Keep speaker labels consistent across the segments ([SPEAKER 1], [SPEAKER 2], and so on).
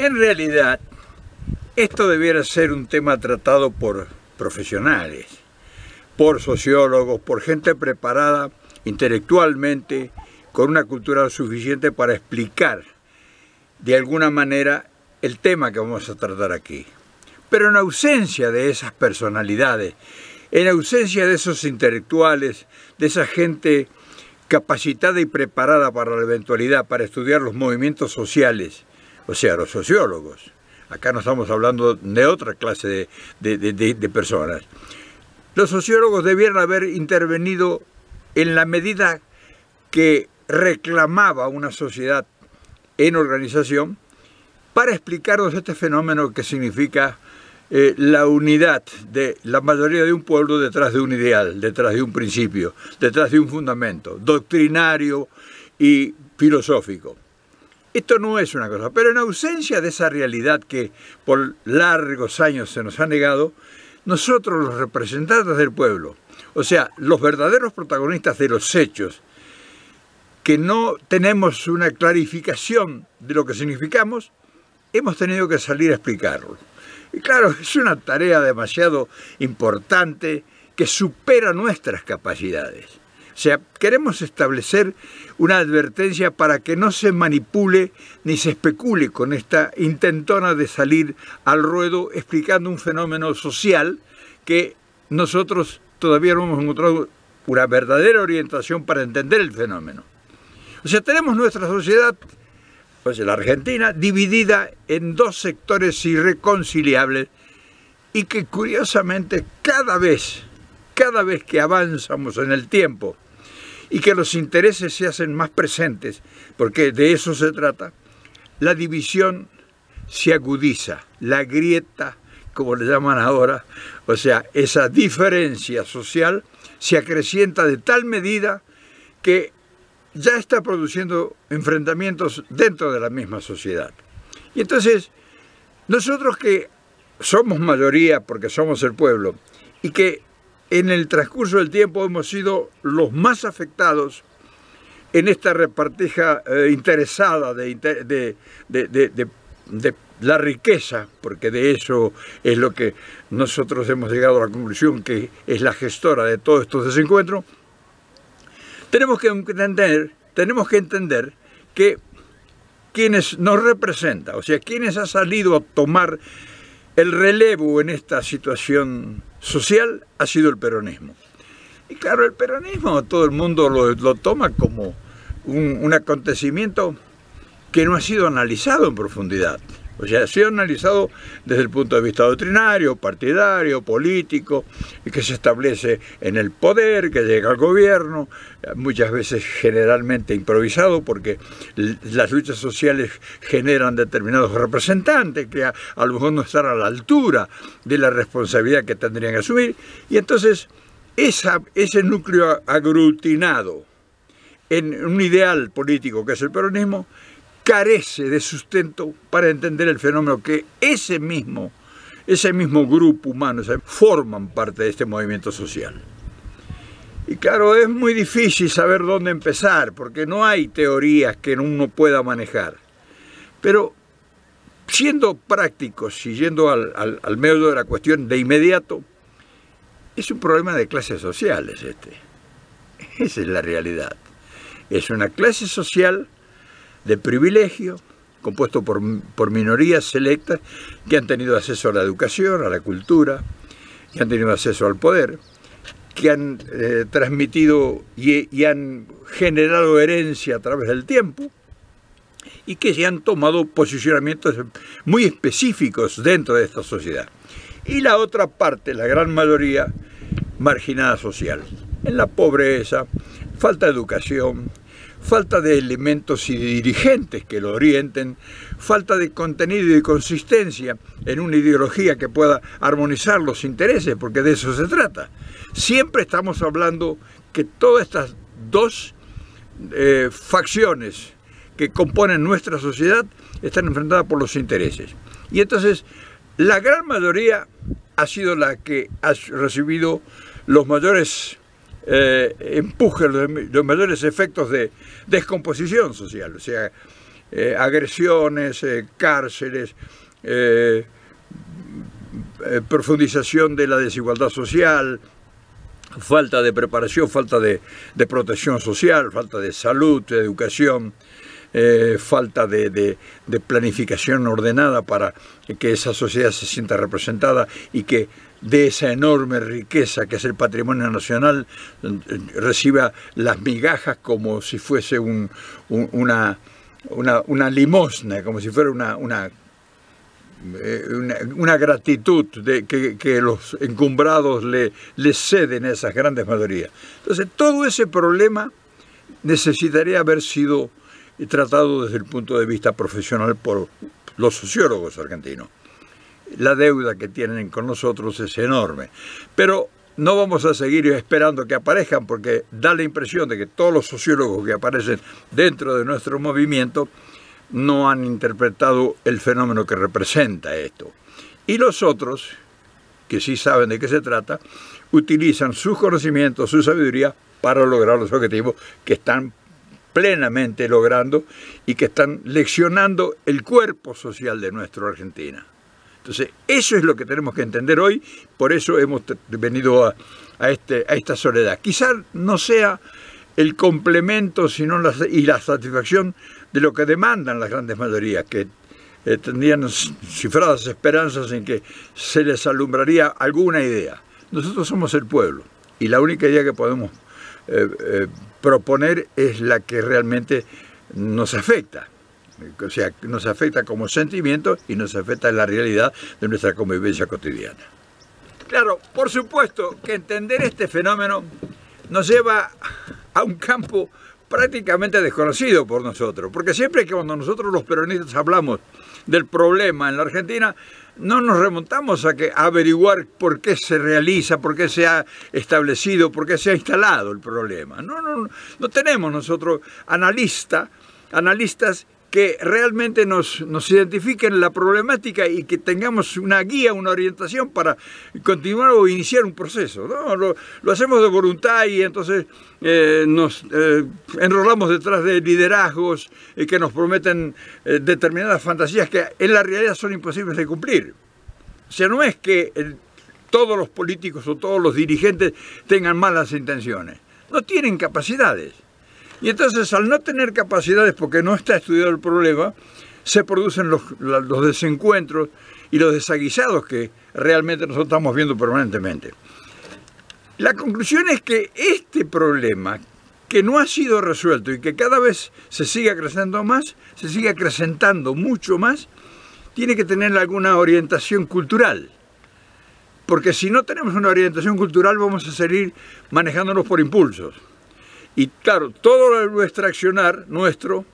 [SPEAKER 1] En realidad, esto debiera ser un tema tratado por profesionales, por sociólogos, por gente preparada intelectualmente, con una cultura suficiente para explicar de alguna manera el tema que vamos a tratar aquí. Pero en ausencia de esas personalidades, en ausencia de esos intelectuales, de esa gente capacitada y preparada para la eventualidad, para estudiar los movimientos sociales, o sea, los sociólogos, acá no estamos hablando de otra clase de personas, los sociólogos debieran haber intervenido en la medida que reclamaba una sociedad en organización para explicarnos este fenómeno que significa la unidad de la mayoría de un pueblo detrás de un ideal, detrás de un principio, detrás de un fundamento doctrinario y filosófico. Esto no es una cosa, pero en ausencia de esa realidad que por largos años se nos ha negado, nosotros los representantes del pueblo, o sea, los verdaderos protagonistas de los hechos, que no tenemos una clarificación de lo que significamos, hemos tenido que salir a explicarlo. Y claro, es una tarea demasiado importante que supera nuestras capacidades. O sea, queremos establecer una advertencia para que no se manipule ni se especule con esta intentona de salir al ruedo explicando un fenómeno social que nosotros todavía no hemos encontrado una verdadera orientación para entender el fenómeno. O sea, tenemos nuestra sociedad, pues la Argentina, dividida en dos sectores irreconciliables y que curiosamente cada vez que avanzamos en el tiempo y que los intereses se hacen más presentes, porque de eso se trata, la división se agudiza, la grieta, como le llaman ahora, o sea, esa diferencia social se acrecienta de tal medida que ya está produciendo enfrentamientos dentro de la misma sociedad. Y entonces, nosotros que somos mayoría porque somos el pueblo y que en el transcurso del tiempo hemos sido los más afectados en esta repartija interesada de la riqueza, porque de eso es lo que nosotros hemos llegado a la conclusión que es la gestora de todos estos desencuentros, tenemos que entender que quienes nos representan, o sea, quienes han salido a tomar el relevo en esta situación social, ha sido el peronismo. Y claro, el peronismo todo el mundo lo toma como un acontecimiento que no ha sido analizado en profundidad. O sea, ha sido analizado desde el punto de vista doctrinario, partidario, político, y que se establece en el poder, que llega al gobierno, muchas veces generalmente improvisado, porque las luchas sociales generan determinados representantes que a lo mejor no están a la altura de la responsabilidad que tendrían que asumir. Y entonces ese núcleo aglutinado en un ideal político que es el peronismo, carece de sustento para entender el fenómeno que ese mismo grupo humano forman parte de este movimiento social. Y claro, es muy difícil saber dónde empezar, porque no hay teorías que uno pueda manejar. Pero siendo prácticos y yendo al medio de la cuestión de inmediato, es un problema de clases sociales este. Esa es la realidad. Es una clase social de privilegio, compuesto por minorías selectas que han tenido acceso a la educación, a la cultura, que han tenido acceso al poder, que han transmitido y han generado herencia a través del tiempo y que se han tomado posicionamientos muy específicos dentro de esta sociedad. Y la otra parte, la gran mayoría, marginada social, en la pobreza, falta de educación, falta de elementos y de dirigentes que lo orienten, falta de contenido y de consistencia en una ideología que pueda armonizar los intereses, porque de eso se trata. Siempre estamos hablando que todas estas dos facciones que componen nuestra sociedad están enfrentadas por los intereses. Y entonces, la gran mayoría ha sido la que ha recibido los mayores empujes, los mayores efectos de descomposición social. O sea, agresiones, cárceles, profundización de la desigualdad social, falta de preparación, falta de protección social, falta de salud, de educación, falta de planificación ordenada para que esa sociedad se sienta representada y que de esa enorme riqueza que es el patrimonio nacional reciba las migajas como si fuese una limosna, como si fuera una gratitud de que los encumbrados le ceden a esas grandes mayorías. Entonces, todo ese problema necesitaría haber sido tratado desde el punto de vista profesional por los sociólogos argentinos. La deuda que tienen con nosotros es enorme, pero no vamos a seguir esperando que aparezcan, porque da la impresión de que todos los sociólogos que aparecen dentro de nuestro movimiento no han interpretado el fenómeno que representa esto. Y los otros, que sí saben de qué se trata, utilizan sus conocimientos, su sabiduría para lograr los objetivos que están plenamente logrando y que están leccionando el cuerpo social de nuestra Argentina. Entonces, eso es lo que tenemos que entender hoy, por eso hemos venido a esta soledad. Quizás no sea el complemento sino la satisfacción de lo que demandan las grandes mayorías, que tendrían cifradas esperanzas en que se les alumbraría alguna idea. Nosotros somos el pueblo y la única idea que podemos proponer es la que realmente nos afecta. O sea, nos afecta como sentimiento y nos afecta en la realidad de nuestra convivencia cotidiana. Claro, por supuesto que entender este fenómeno nos lleva a un campo prácticamente desconocido por nosotros, porque siempre que cuando nosotros los peronistas hablamos del problema en la Argentina, no nos remontamos a averiguar por qué se realiza, por qué se ha establecido, por qué se ha instalado el problema. No tenemos nosotros analistas que realmente nos identifiquen la problemática y que tengamos una guía, una orientación para continuar o iniciar un proceso, ¿no? Lo hacemos de voluntad y entonces nos enrolamos detrás de liderazgos que nos prometen determinadas fantasías que en la realidad son imposibles de cumplir. O sea, no es que todos los políticos o todos los dirigentes tengan malas intenciones, no tienen capacidades. Y entonces, al no tener capacidades, porque no está estudiado el problema, se producen los desencuentros y los desaguisados que realmente nosotros estamos viendo permanentemente. La conclusión es que este problema, que no ha sido resuelto y que cada vez se sigue acrecentando más, se sigue acrecentando mucho más, tiene que tener alguna orientación cultural. Porque si no tenemos una orientación cultural, vamos a seguir manejándonos por impulsos. Y claro, todo nuestro accionar nuestro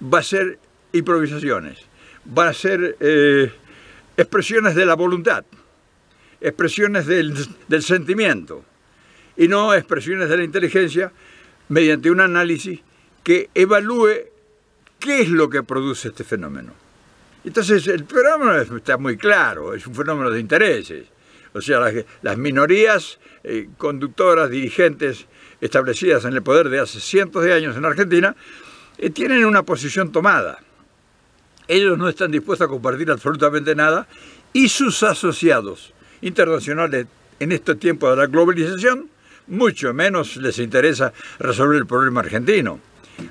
[SPEAKER 1] va a ser improvisaciones, va a ser expresiones de la voluntad, expresiones del sentimiento y no expresiones de la inteligencia mediante un análisis que evalúe qué es lo que produce este fenómeno. Entonces el fenómeno está muy claro, es un fenómeno de intereses. O sea, las minorías conductoras, dirigentes establecidas en el poder de hace cientos de años en Argentina, tienen una posición tomada. Ellos no están dispuestos a compartir absolutamente nada y sus asociados internacionales en este tiempo de la globalización, mucho menos les interesa resolver el problema argentino.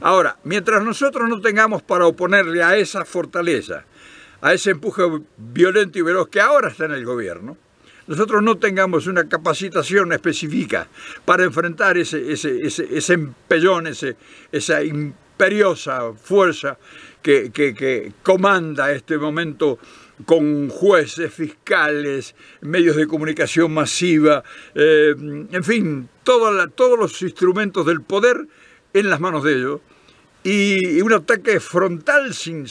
[SPEAKER 1] Ahora, mientras nosotros no tengamos para oponerle a esa fortaleza, a ese empuje violento y veloz que ahora está en el gobierno, nosotros no tengamos una capacitación específica para enfrentar ese empellón, esa imperiosa fuerza que comanda este momento con jueces, fiscales, medios de comunicación masiva, en fin, todos los instrumentos del poder en las manos de ellos, y un ataque frontal sin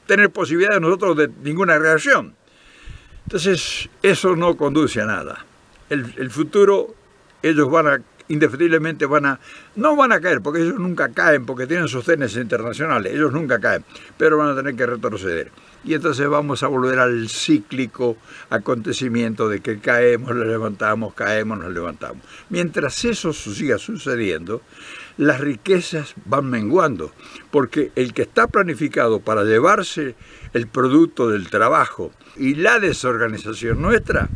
[SPEAKER 1] tener posibilidad de nosotros de ninguna reacción. Entonces, eso no conduce a nada. El futuro, ellos indefectiblemente no van a caer, porque ellos nunca caen, porque tienen sostenes internacionales, ellos nunca caen, pero van a tener que retroceder. Y entonces vamos a volver al cíclico acontecimiento de que caemos, nos levantamos, caemos, nos levantamos. Mientras eso siga sucediendo, las riquezas van menguando, porque el que está planificado para llevarse el producto del trabajo y la desorganización nuestra,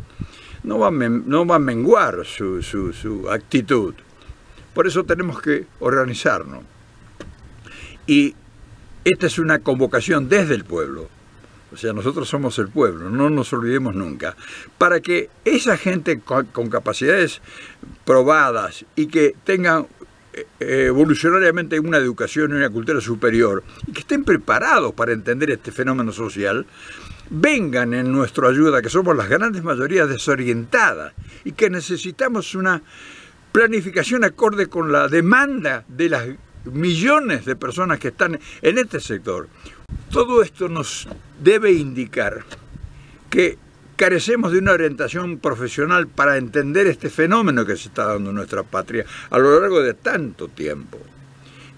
[SPEAKER 1] no va a menguar su actitud. Por eso tenemos que organizarnos. Y esta es una convocación desde el pueblo. O sea, nosotros somos el pueblo, no nos olvidemos nunca, para que esa gente con capacidades probadas y que tengan evolucionariamente una educación y una cultura superior y que estén preparados para entender este fenómeno social, vengan en nuestra ayuda, que somos las grandes mayorías desorientadas y que necesitamos una planificación acorde con la demanda de las millones de personas que están en este sector. Todo esto nos debe indicar que carecemos de una orientación profesional para entender este fenómeno que se está dando en nuestra patria a lo largo de tanto tiempo.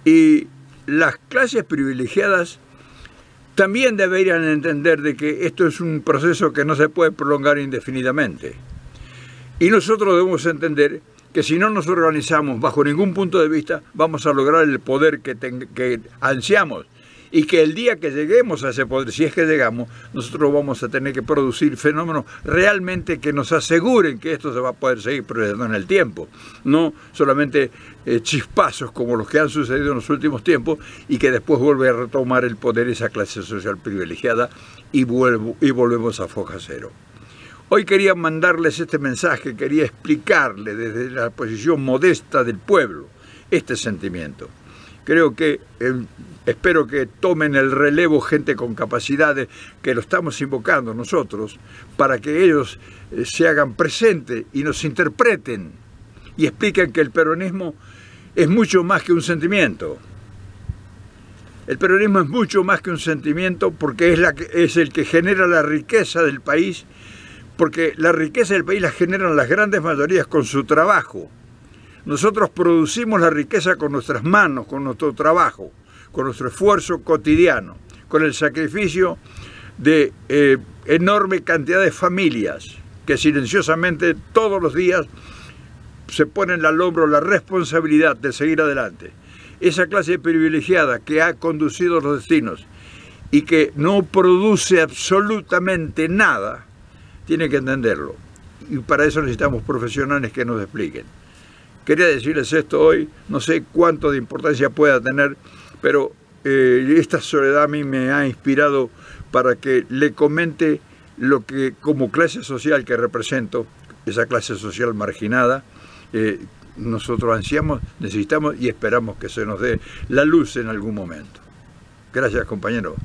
[SPEAKER 1] Y las clases privilegiadas también deberían entender de que esto es un proceso que no se puede prolongar indefinidamente. Y nosotros debemos entender que si no nos organizamos bajo ningún punto de vista, vamos a lograr el poder que ansiamos. Y que el día que lleguemos a ese poder, si es que llegamos, nosotros vamos a tener que producir fenómenos realmente que nos aseguren que esto se va a poder seguir proyectando en el tiempo. No solamente chispazos como los que han sucedido en los últimos tiempos y que después vuelve a retomar el poder esa clase social privilegiada y volvemos a foja cero. Hoy quería mandarles este mensaje, quería explicarles desde la posición modesta del pueblo este sentimiento. Creo que, espero que tomen el relevo gente con capacidades, que lo estamos invocando nosotros, para que ellos se hagan presentes y nos interpreten y expliquen que el peronismo es mucho más que un sentimiento. El peronismo es mucho más que un sentimiento porque es el que genera la riqueza del país, porque la riqueza del país la generan las grandes mayorías con su trabajo. Nosotros producimos la riqueza con nuestras manos, con nuestro trabajo, con nuestro esfuerzo cotidiano, con el sacrificio de enorme cantidad de familias que silenciosamente todos los días se ponen al hombro la responsabilidad de seguir adelante. Esa clase privilegiada que ha conducido los destinos y que no produce absolutamente nada, tiene que entenderlo. Y para eso necesitamos profesionales que nos expliquen. Quería decirles esto hoy, no sé cuánto de importancia pueda tener, pero esta soledad a mí me ha inspirado para que le comente lo que como clase social que represento, esa clase social marginada, nosotros ansiamos, necesitamos y esperamos que se nos dé la luz en algún momento. Gracias, compañero.